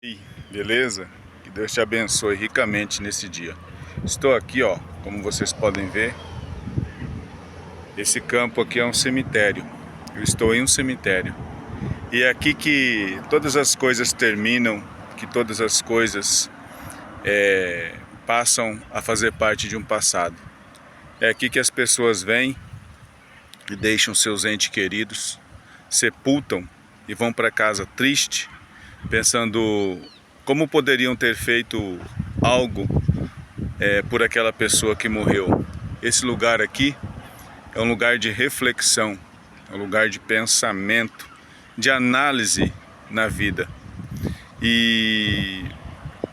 E beleza? Que Deus te abençoe ricamente nesse dia. Estou aqui, ó, como vocês podem ver, esse campo aqui é um cemitério. Eu estou em um cemitério. E é aqui que todas as coisas terminam, que todas as coisas passam a fazer parte de um passado. É aqui que as pessoas vêm e deixam seus entes queridos, sepultam e vão para casa triste, pensando como poderiam ter feito algo por aquela pessoa que morreu. Esse lugar aqui é um lugar de reflexão, é um lugar de pensamento, de análise na vida. E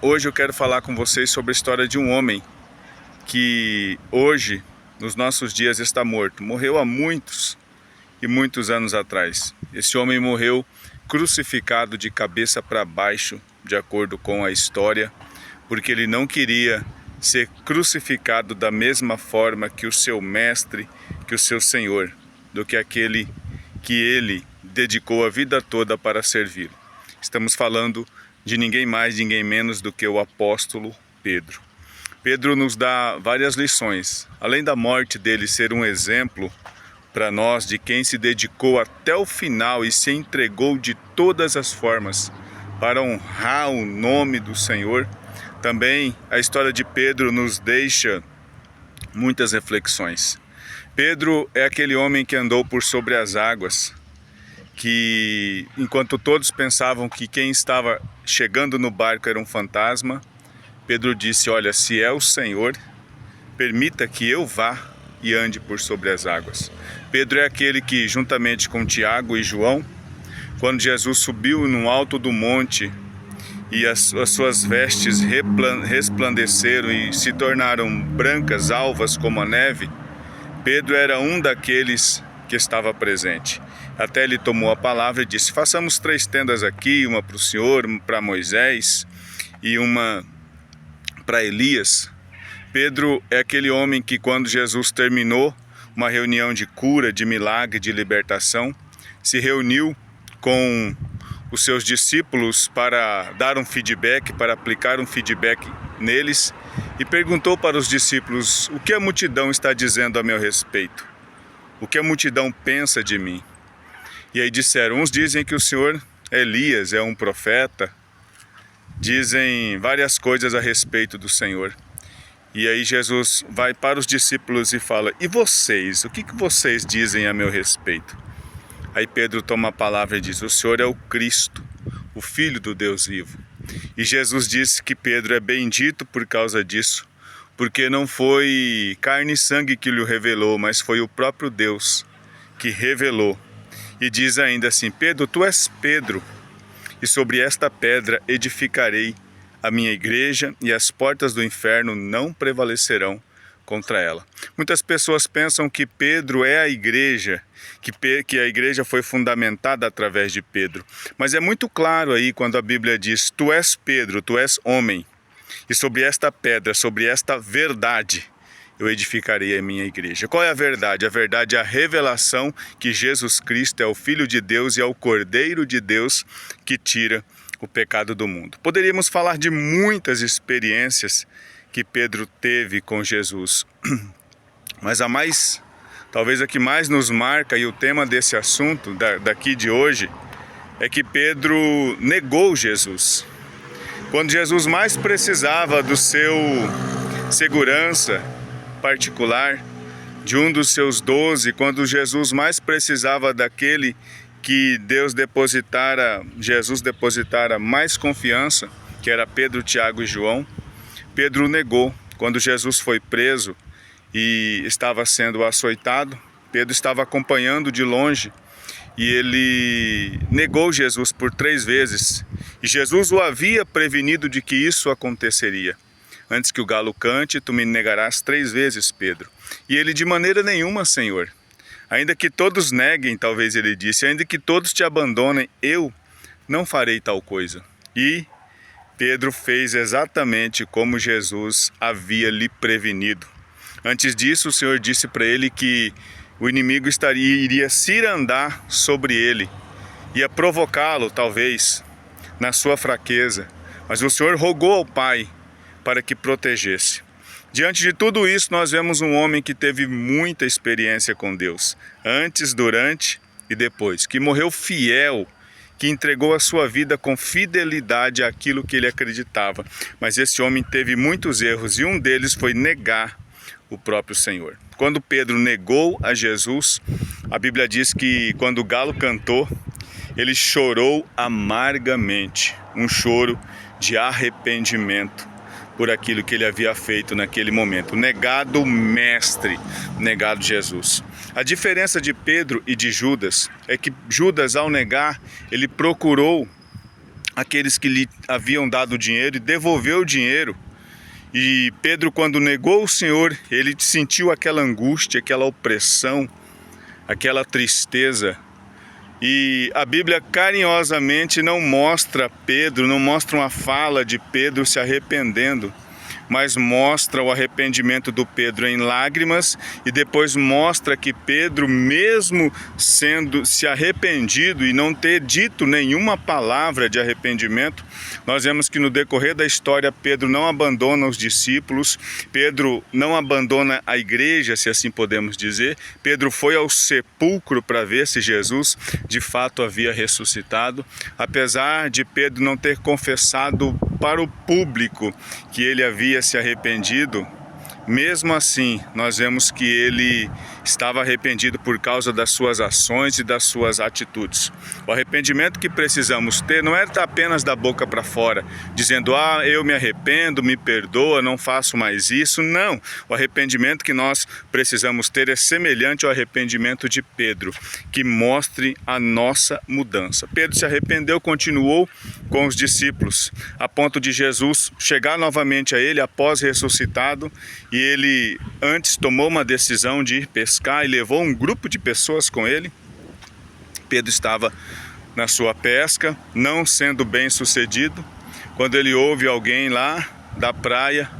hoje eu quero falar com vocês sobre a história de um homem que hoje, nos nossos dias, está morto. Morreu há muitos e muitos anos atrás. Esse homem morreu crucificado de cabeça para baixo, de acordo com a história, porque ele não queria ser crucificado da mesma forma que o seu mestre, que o seu Senhor, do que aquele que ele dedicou a vida toda para servir. Estamos falando de ninguém mais, ninguém menos do que o apóstolo Pedro. Pedro nos dá várias lições. Além da morte dele ser um exemplo para nós de quem se dedicou até o final e se entregou de todas as formas para honrar o nome do Senhor, também a história de Pedro nos deixa muitas reflexões. Pedro é aquele homem que andou por sobre as águas, que enquanto todos pensavam que quem estava chegando no barco era um fantasma, Pedro disse: olha, se é o Senhor, permita que eu vá e ande por sobre as águas. Pedro é aquele que, juntamente com Tiago e João, quando Jesus subiu no alto do monte e as suas vestes resplandeceram e se tornaram brancas, alvas como a neve, Pedro era um daqueles que estava presente. Até ele tomou a palavra e disse: façamos 3 tendas aqui, uma para o Senhor, uma para Moisés e uma para Elias. Pedro é aquele homem que, quando Jesus terminou uma reunião de cura, de milagre, de libertação, se reuniu com os seus discípulos para dar um feedback, para aplicar um feedback neles, e perguntou para os discípulos: o que a multidão está dizendo a meu respeito? O que a multidão pensa de mim? E aí disseram: uns dizem que o Senhor é Elias, é um profeta, dizem várias coisas a respeito do Senhor. E aí Jesus vai para os discípulos e fala: e vocês? O que vocês dizem a meu respeito? Aí Pedro toma a palavra e diz: o Senhor é o Cristo, o Filho do Deus vivo. E Jesus disse que Pedro é bendito por causa disso, porque não foi carne e sangue que lhe revelou, mas foi o próprio Deus que revelou. E diz ainda assim: Pedro, tu és Pedro, e sobre esta pedra edificarei a minha igreja, e as portas do inferno não prevalecerão contra ela. Muitas pessoas pensam que Pedro é a igreja, que a igreja foi fundamentada através de Pedro. Mas é muito claro aí quando a Bíblia diz: tu és Pedro, tu és homem, e sobre esta pedra, sobre esta verdade, eu edificarei a minha igreja. Qual é a verdade? A verdade é a revelação que Jesus Cristo é o Filho de Deus e é o Cordeiro de Deus que tira o pecado do mundo. Poderíamos falar de muitas experiências que Pedro teve com Jesus, mas talvez a que mais nos marca, e o tema desse assunto daqui de hoje, é que Pedro negou Jesus. Quando Jesus mais precisava do seu segurança particular, de um dos seus 12, quando Jesus mais precisava daquele que Jesus depositara mais confiança, que era Pedro, Tiago e João, Pedro negou. Quando Jesus foi preso e estava sendo açoitado, Pedro estava acompanhando de longe e ele negou Jesus por 3 vezes. E Jesus o havia prevenido de que isso aconteceria. Antes que o galo cante, tu me negarás 3 vezes, Pedro. E ele: de maneira nenhuma, Senhor. Ainda que todos neguem, talvez ele disse, ainda que todos te abandonem, eu não farei tal coisa. E Pedro fez exatamente como Jesus havia lhe prevenido. Antes disso, o Senhor disse para ele que o inimigo iria cirandar sobre ele, ia provocá-lo, talvez, na sua fraqueza, mas o Senhor rogou ao Pai para que protegesse. Diante de tudo isso, nós vemos um homem que teve muita experiência com Deus, antes, durante e depois, que morreu fiel, que entregou a sua vida com fidelidade àquilo que ele acreditava. Mas esse homem teve muitos erros e um deles foi negar o próprio Senhor. Quando Pedro negou a Jesus, a Bíblia diz que quando o galo cantou, ele chorou amargamente, um choro de arrependimento por aquilo que ele havia feito naquele momento. Negado o Mestre, negado Jesus. A diferença de Pedro e de Judas é que Judas, ao negar, ele procurou aqueles que lhe haviam dado dinheiro e devolveu o dinheiro. E Pedro, quando negou o Senhor, ele sentiu aquela angústia, aquela opressão, aquela tristeza. E a Bíblia carinhosamente não mostra Pedro, não mostra uma fala de Pedro se arrependendo, mas mostra o arrependimento do Pedro em lágrimas e depois mostra que Pedro, mesmo sendo se arrependido e não ter dito nenhuma palavra de arrependimento, nós vemos que no decorrer da história Pedro não abandona os discípulos, Pedro não abandona a igreja, se assim podemos dizer. Pedro foi ao sepulcro para ver se Jesus de fato havia ressuscitado, apesar de Pedro não ter confessado para o público que ele havia se arrependido. Mesmo assim, nós vemos que ele estava arrependido por causa das suas ações e das suas atitudes. O arrependimento que precisamos ter não é apenas da boca para fora, dizendo, eu me arrependo, me perdoa, não faço mais isso. Não, o arrependimento que nós precisamos ter é semelhante ao arrependimento de Pedro, que mostre a nossa mudança. Pedro se arrependeu, continuou com os discípulos, a ponto de Jesus chegar novamente a ele após ressuscitado, e ele antes tomou uma decisão de ir pescar e levou um grupo de pessoas com ele. Pedro estava na sua pesca, não sendo bem sucedido, quando ele ouve alguém lá da praia,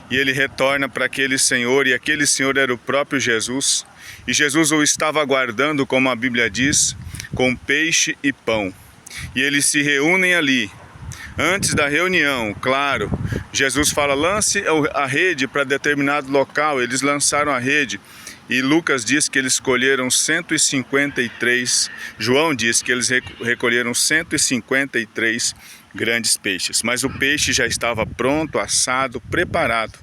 e ele retorna para aquele senhor, e aquele senhor era o próprio Jesus, e Jesus o estava aguardando, como a Bíblia diz, com peixe e pão, e eles se reúnem ali. Antes da reunião, claro, Jesus fala, lance a rede para determinado local. Eles lançaram a rede e Lucas diz que eles colheram 153, João diz que eles recolheram 153 grandes peixes. Mas o peixe já estava pronto, assado, preparado,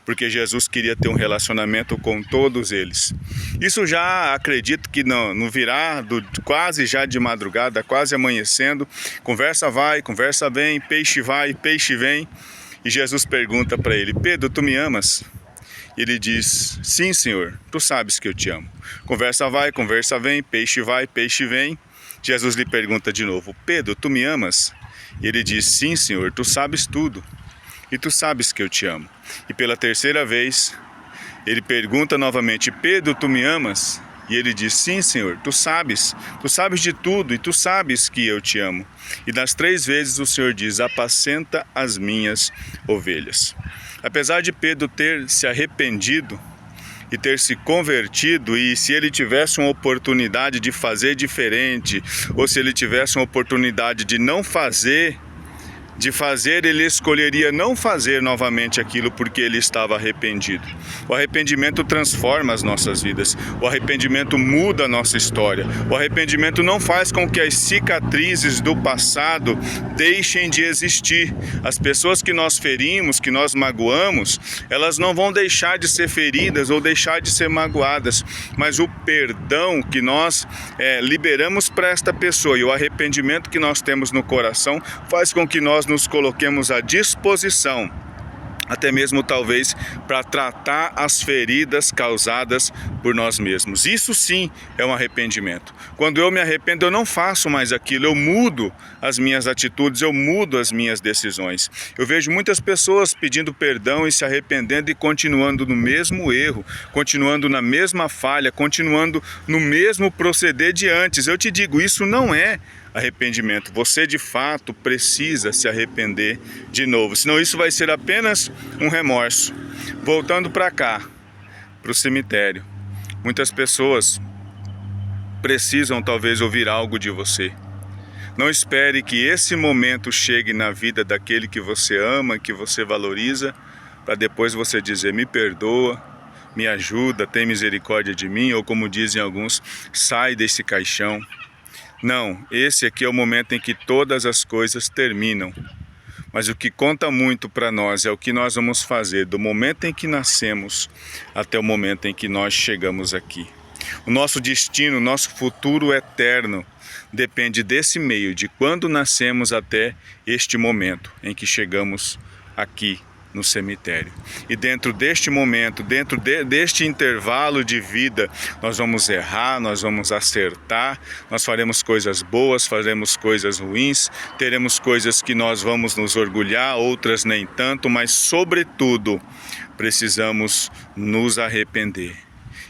porque Jesus queria ter um relacionamento com todos eles. Isso já acredito que no virar quase já de madrugada, quase amanhecendo, conversa vai, conversa vem, peixe vai, peixe vem, e Jesus pergunta para ele, Pedro, tu me amas? Ele diz, sim, Senhor, tu sabes que eu te amo. Conversa vai, conversa vem, peixe vai, peixe vem. Jesus lhe pergunta de novo, Pedro, tu me amas? E ele diz, sim, Senhor, tu sabes tudo. E tu sabes que eu te amo. E pela terceira vez, ele pergunta novamente, Pedro, tu me amas? E ele diz, sim, Senhor, tu sabes de tudo e tu sabes que eu te amo. E das 3 vezes o Senhor diz, apacenta as minhas ovelhas. Apesar de Pedro ter se arrependido e ter se convertido, e se ele tivesse uma oportunidade de fazer diferente, ou se ele tivesse uma oportunidade de não fazer, ele escolheria não fazer novamente aquilo porque ele estava arrependido. O arrependimento transforma as nossas vidas. O arrependimento muda a nossa história. O arrependimento não faz com que as cicatrizes do passado deixem de existir. As pessoas que nós ferimos, que nós magoamos, elas não vão deixar de ser feridas ou deixar de ser magoadas, mas o perdão que nós liberamos para esta pessoa e o arrependimento que nós temos no coração faz com que nós nos coloquemos à disposição, até mesmo talvez para tratar as feridas causadas por nós mesmos. Isso sim é um arrependimento. Quando eu me arrependo, eu não faço mais aquilo, eu mudo as minhas atitudes, eu mudo as minhas decisões. Eu vejo muitas pessoas pedindo perdão e se arrependendo e continuando no mesmo erro, continuando na mesma falha, continuando no mesmo proceder de antes. Eu te digo, isso não é arrependimento. Você de fato precisa se arrepender de novo, senão isso vai ser apenas um remorso. Voltando para cá, para o cemitério, muitas pessoas precisam talvez ouvir algo de você. Não espere que esse momento chegue na vida daquele que você ama, que você valoriza, para depois você dizer, me perdoa, me ajuda, tem misericórdia de mim, ou como dizem alguns, sai desse caixão. Não, esse aqui é o momento em que todas as coisas terminam. Mas o que conta muito para nós é o que nós vamos fazer do momento em que nascemos até o momento em que nós chegamos aqui. O nosso destino, o nosso futuro eterno depende desse meio, de quando nascemos até este momento em que chegamos aqui no cemitério. E dentro deste momento, dentro deste intervalo de vida, nós vamos errar, nós vamos acertar, nós faremos coisas boas, faremos coisas ruins, teremos coisas que nós vamos nos orgulhar, outras nem tanto, mas sobretudo precisamos nos arrepender.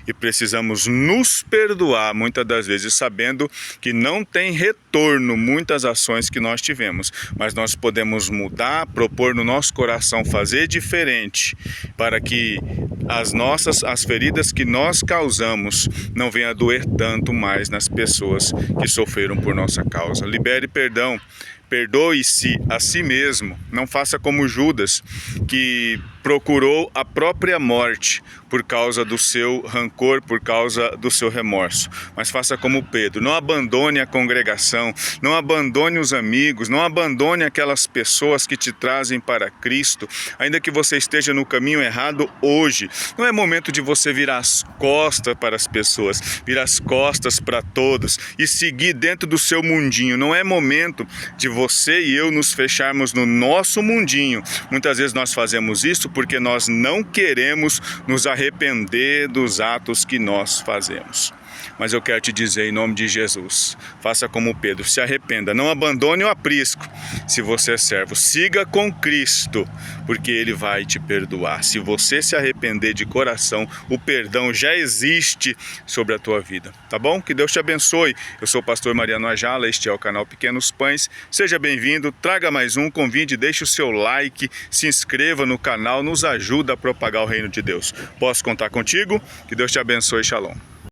E precisamos nos perdoar, muitas das vezes, sabendo que não tem retorno muitas ações que nós tivemos. Mas nós podemos mudar, propor no nosso coração fazer diferente, para que as feridas que nós causamos não venham a doer tanto mais nas pessoas que sofreram por nossa causa. Libere perdão. Perdoe-se a si mesmo, não faça como Judas, que procurou a própria morte por causa do seu rancor, por causa do seu remorso. Mas faça como Pedro, não abandone a congregação, não abandone os amigos, não abandone aquelas pessoas que te trazem para Cristo, ainda que você esteja no caminho errado hoje. Não é momento de você virar as costas para as pessoas, virar as costas para todos e seguir dentro do seu mundinho. Não é momento de você e eu nos fecharmos no nosso mundinho. Muitas vezes nós fazemos isso porque nós não queremos nos arrepender dos atos que nós fazemos. Mas eu quero te dizer em nome de Jesus, faça como Pedro, se arrependa, não abandone o aprisco. Se você é servo, siga com Cristo, porque Ele vai te perdoar. Se você se arrepender de coração, o perdão já existe sobre a tua vida, tá bom? Que Deus te abençoe. Eu sou o pastor Mariano Ajala, este é o canal Pequenos Pães. Seja bem-vindo, traga mais um, convide, deixe o seu like, se inscreva no canal, nos ajuda a propagar o reino de Deus. Posso contar contigo? Que Deus te abençoe, shalom.